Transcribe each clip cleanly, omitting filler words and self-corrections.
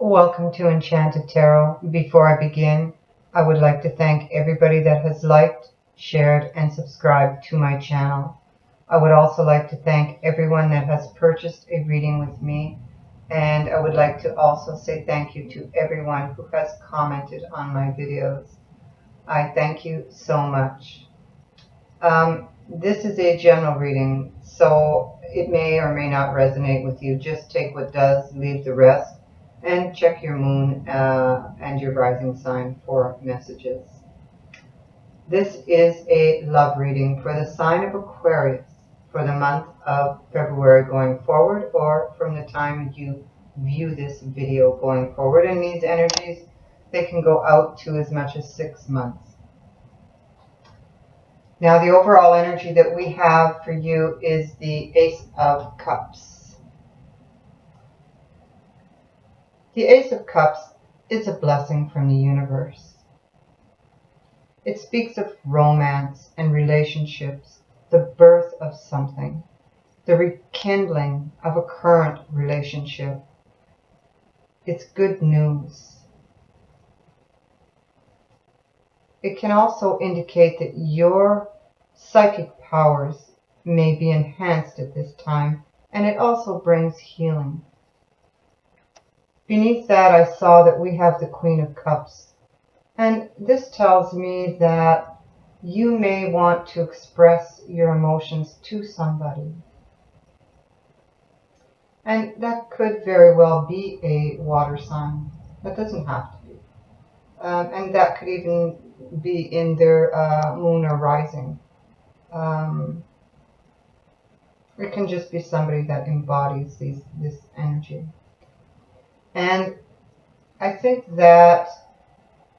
Welcome to Enchanted Tarot. Before I begin, I would like to thank everybody that has liked, shared, and subscribed to my channel. I would also like to thank everyone that has purchased a reading with me, and I would like to also say thank you to everyone who has commented on my videos. I thank you so much. This is a general reading, so it may or may not resonate with you. Just take what does, leave the rest, and check your moon and your rising sign for messages. This is a love reading for the sign of Aquarius for the month of February going forward, or from the time you view this video going forward. And these energies, they can go out to as much as 6 months. Now, the overall energy that we have for you is the Ace of Cups. The Ace of Cups is a blessing from the universe. It speaks of romance and relationships, the birth of something, the rekindling of a current relationship. It's good news. It can also indicate that your psychic powers may be enhanced at this time, and it also brings healing. Beneath that, I saw that we have the Queen of Cups, and this tells me that you may want to express your emotions to somebody. And that could very well be a water sign. That doesn't have to be. And that could even be in their moon or rising. It can just be somebody that embodies this energy. And I think that,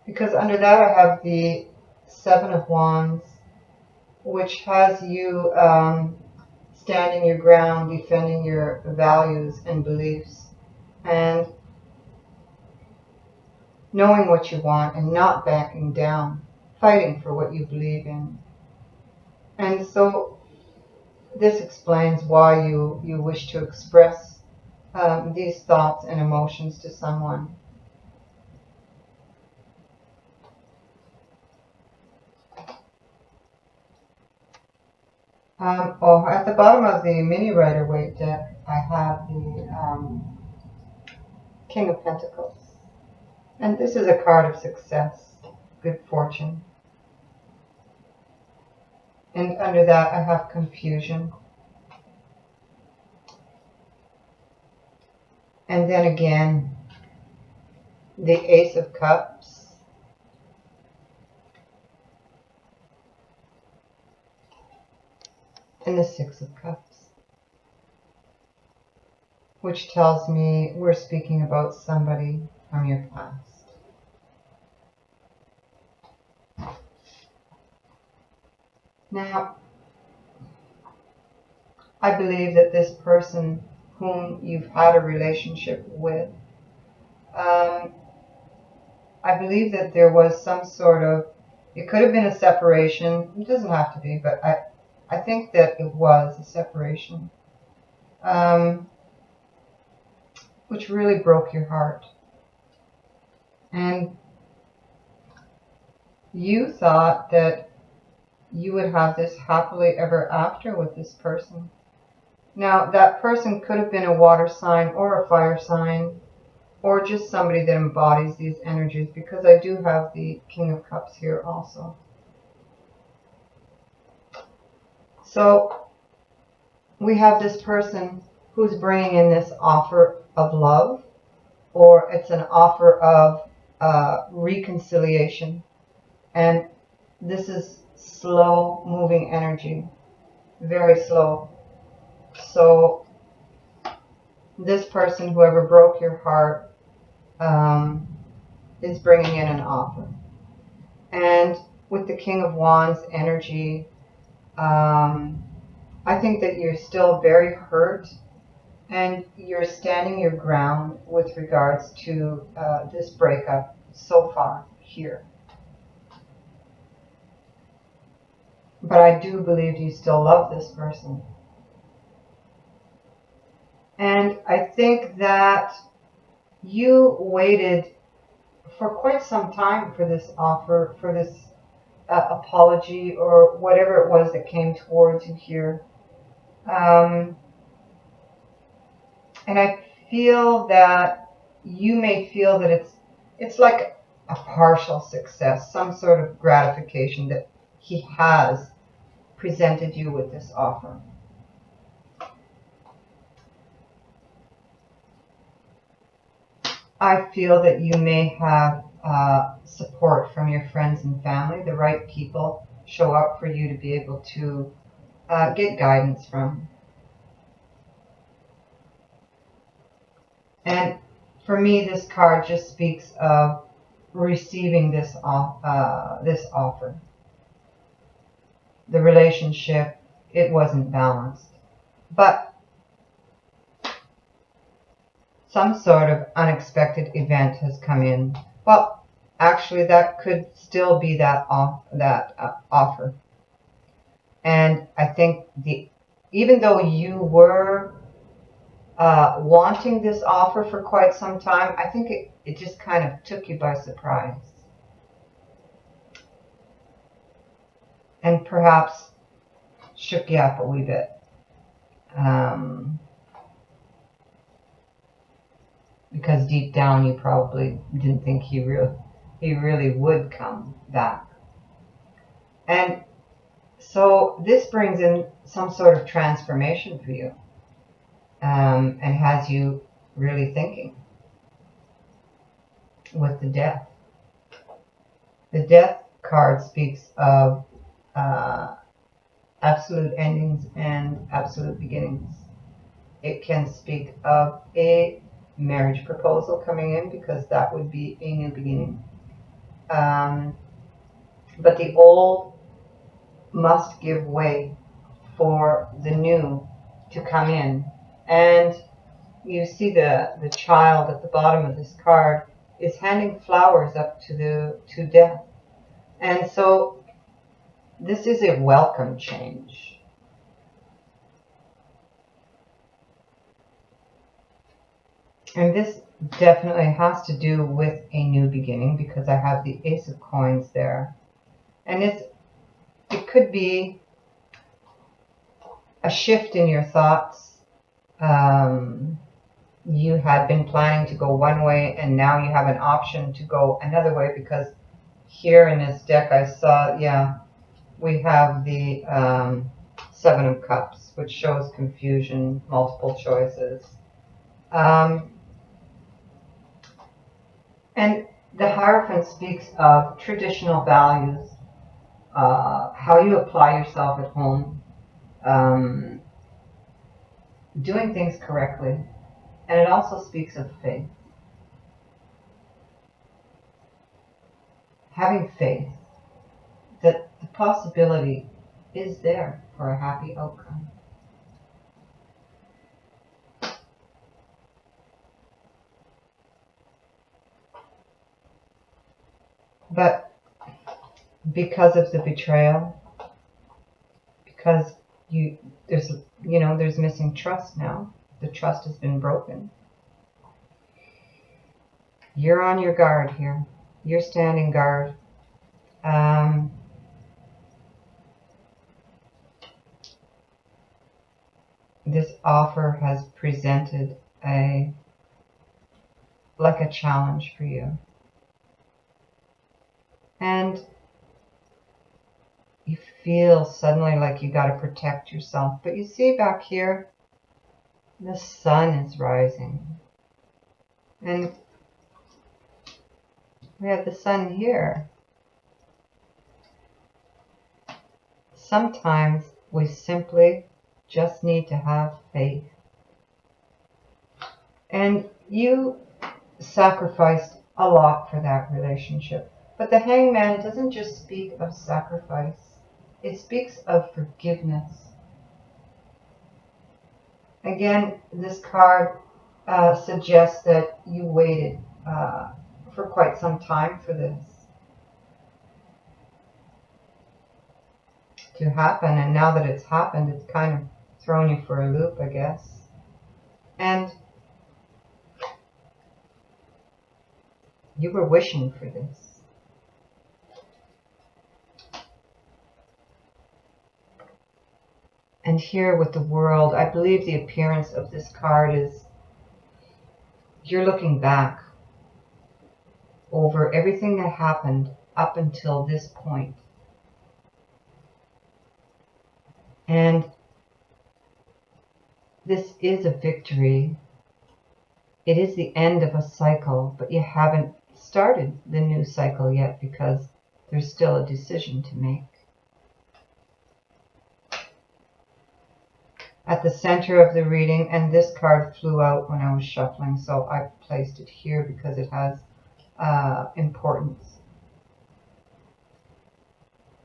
because under that I have the Seven of Wands, which has you standing your ground, defending your values and beliefs, and knowing what you want and not backing down, fighting for what you believe in. And so this explains why you wish to express these thoughts and emotions to someone. At the bottom of the mini Rider-Waite deck, I have the King of Pentacles. And this is a card of success, good fortune. And under that, I have confusion. And then again, the Ace of Cups. And the Six of Cups, which tells me we're speaking about somebody from your past. Now, I believe that this person whom you've had a relationship with, I believe that there was some sort of, it could have been a separation, it doesn't have to be, but I think that it was a separation, which really broke your heart. And you thought that you would have this happily ever after with this person. Now, that person could have been a water sign or a fire sign, or just somebody that embodies these energies, because I do have the King of Cups here also. So we have this person who's bringing in this offer of love, or it's an offer of reconciliation. And this is slow moving energy, very slow. So this person, whoever broke your heart, is bringing in an offer. And with the King of Wands energy, I think that you're still very hurt, and you're standing your ground with regards to this breakup so far here. But I do believe you still love this person. And I think that You waited for quite some time for this offer, for this apology, or whatever it was that came towards you here. And I feel that you may feel that it's like a partial success, some sort of gratification that he has presented you with this offer. I feel that you may have support from your friends and family. The right people show up for you to be able to get guidance from. And for me, this card just speaks of receiving this offer. The relationship, it wasn't balanced. But some sort of unexpected event has come in. Well, actually, that could still be that offer. And I think even though you were wanting this offer for quite some time, I think it just kind of took you by surprise. And perhaps shook you up a wee bit. Because deep down you probably didn't think he really would come back. And so this brings in some sort of transformation for you, and has you really thinking with the Death. The Death card speaks of absolute endings and absolute beginnings. It can speak of a marriage proposal coming in, because that would be a new beginning. But the old must give way for the new to come in. And you see the child at the bottom of this card is handing flowers up to Death. And so this is a welcome change. And this definitely has to do with a new beginning, because I have the Ace of Coins there. And it could be a shift in your thoughts. You had been planning to go one way, and now you have an option to go another way, because here in this deck I saw, we have the Seven of Cups, which shows confusion, multiple choices. And the Hierophant speaks of traditional values, how you apply yourself at home, doing things correctly. And it also speaks of faith. Having faith that the possibility is there for a happy outcome. But because of the betrayal, because there's missing trust now. The trust has been broken. You're on your guard here. You're standing guard. This offer has presented like a challenge for you. And you feel suddenly like you got to protect yourself. But you see back here, the sun is rising. And we have the sun here. Sometimes we simply just need to have faith. And you sacrificed a lot for that relationship. But the Hangman doesn't just speak of sacrifice. It speaks of forgiveness. Again, this card suggests that you waited for quite some time for this to happen. And now that it's happened, it's kind of thrown you for a loop, I guess. And You were wishing for this. And here with the World, I believe the appearance of this card is you're looking back over everything that happened up until this point. And this is a victory. It is the end of a cycle, but you haven't started the new cycle yet because there's still a decision to make. At the center of the reading, and this card flew out when I was shuffling, so I placed it here because it has importance.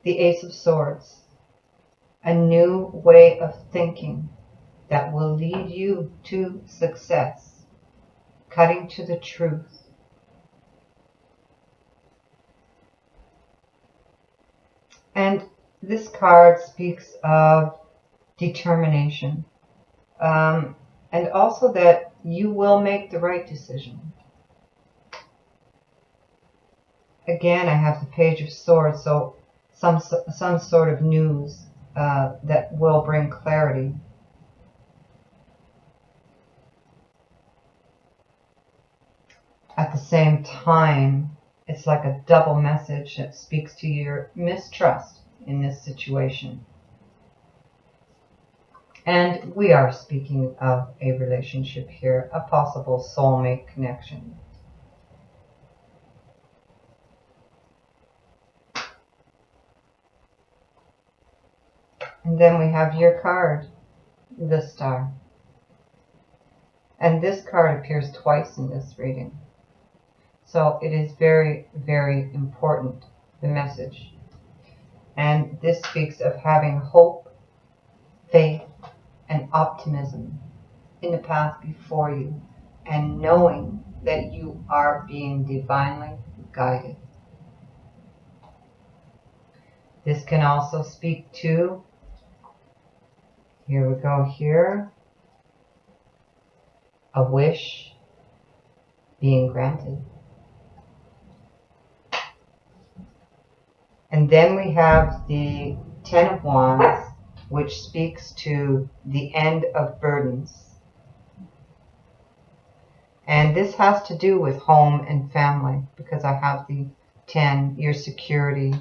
The Ace of Swords, a new way of thinking that will lead you to success, cutting to the truth. And this card speaks of determination, and also that you will make the right decision. Again, I have the Page of Swords, so some sort of news that will bring clarity. At the same time, it's like a double message that speaks to your mistrust in this situation. And we are speaking of a relationship here, a possible soulmate connection. And then we have your card, the Star. And this card appears twice in this reading. So it is very, very important, the message. And this speaks of having hope, faith, and optimism in the path before you, and knowing that you are being divinely guided. This can also speak to, here we go here, a wish being granted. And then we have the Ten of Wands, which speaks to the end of burdens. And this has to do with home and family, because I have the 10, your security.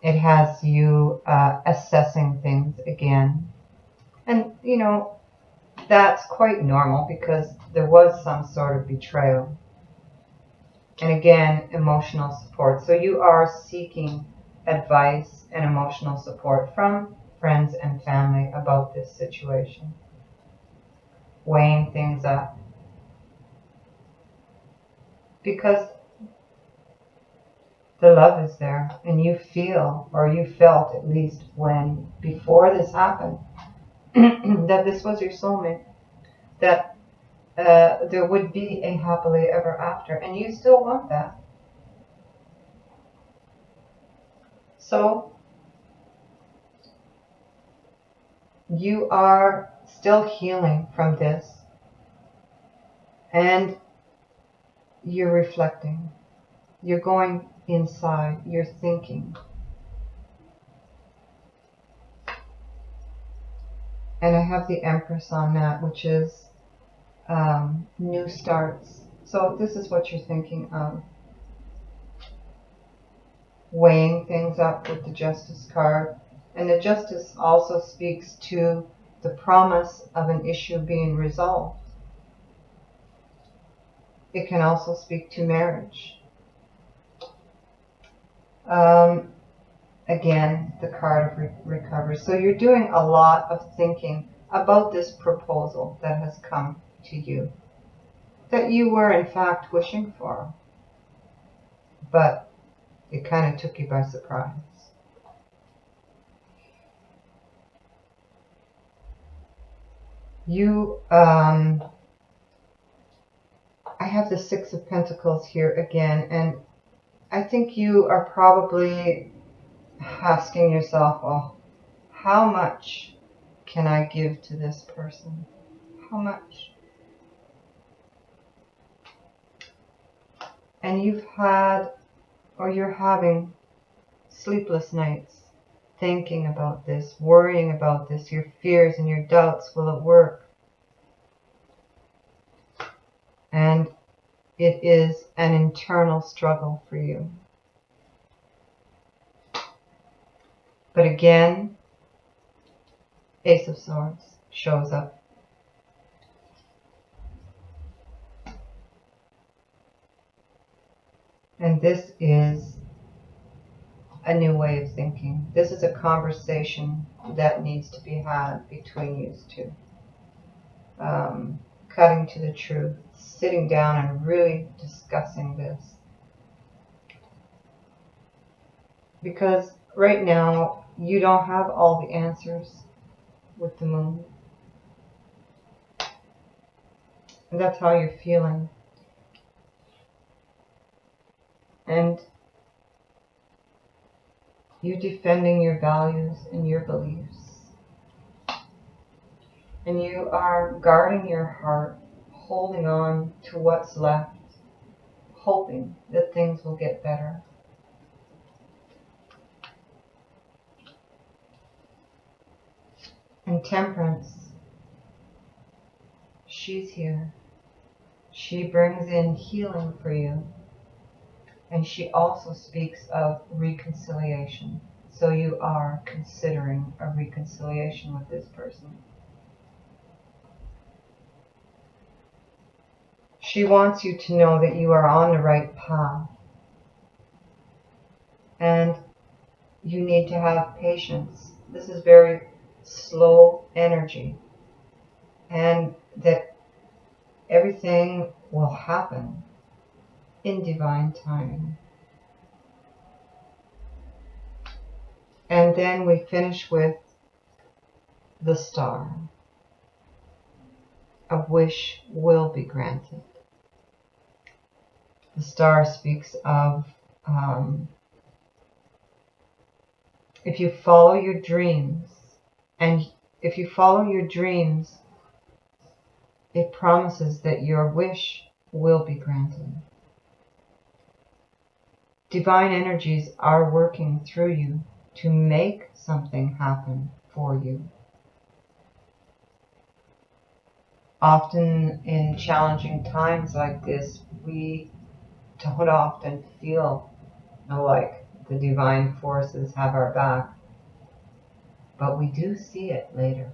It has you assessing things again. And, you know, that's quite normal because there was some sort of betrayal. And again, emotional support. So you are seeking advice and emotional support from friends and family about this situation. Weighing things up. Because the love is there, and you feel, or you felt at least when, before this happened, that this was your soulmate, that there would be a happily ever after, and you still want that. So you are still healing from this, and you're reflecting. You're going inside. You're thinking. And I have the Empress on that, which is new starts. So this is what you're thinking of. Weighing things up with the Justice card. And the Justice also speaks to the promise of an issue being resolved. It can also speak to marriage. Again, the card of recovery. So you're doing a lot of thinking about this proposal that has come to you, that you were in fact wishing for, but it kind of took you by surprise. I have the Six of Pentacles here again, and I think you are probably asking yourself, oh, how much can I give to this person? How much? And you've had, or you're having, sleepless nights thinking about this, worrying about this, your fears and your doubts. Will it work? And it is an internal struggle for you. But again, Ace of Swords shows up. And this is a new way of thinking. This is a conversation that needs to be had between you two. Cutting to the truth, sitting down and really discussing this. Because right now, you don't have all the answers with the moon. And that's how you're feeling. And you're defending your values and your beliefs. And you are guarding your heart, holding on to what's left, hoping that things will get better. And Temperance, she's here. She brings in healing for you. And she also speaks of reconciliation. So you are considering a reconciliation with this person. She wants you to know that you are on the right path. And you need to have patience. This is very slow energy. And that everything will happen in divine timing. And then we finish with the Star. A wish will be granted. The Star speaks of if you follow your dreams, and if you follow your dreams, it promises that your wish will be granted. Divine energies are working through you to make something happen for you. Often in challenging times like this, we don't often feel like the divine forces have our back, but we do see it later.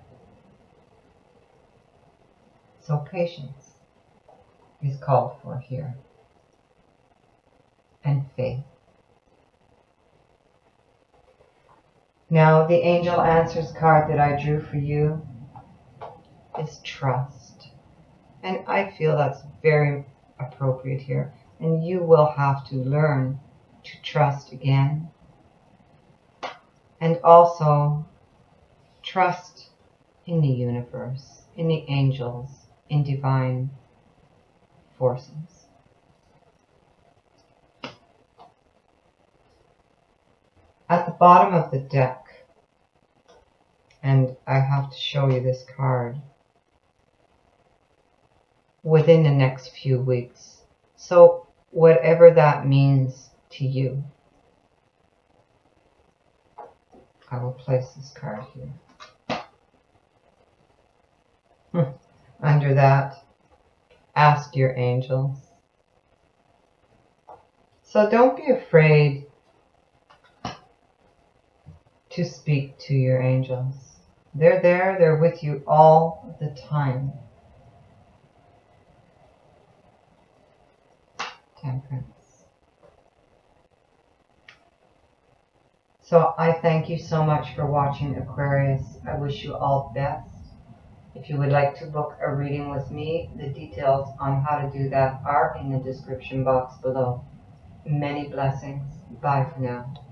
So patience is called for here, and faith. Now, the Angel Answers card that I drew for you is trust. And I feel that's very appropriate here. And you will have to learn to trust again. And also trust in the universe, in the angels, in divine forces. At the bottom of the deck, and I have to show you this card, within the next few weeks. So whatever that means to you, I will place this card here. Under that, ask your angels. So don't be afraid to speak to your angels. They're there, they're with you all the time. Temperance. So I thank you so much for watching, Aquarius. I wish you all the best. If you would like to book a reading with me, the details on how to do that are in the description box below. Many blessings. Bye for now.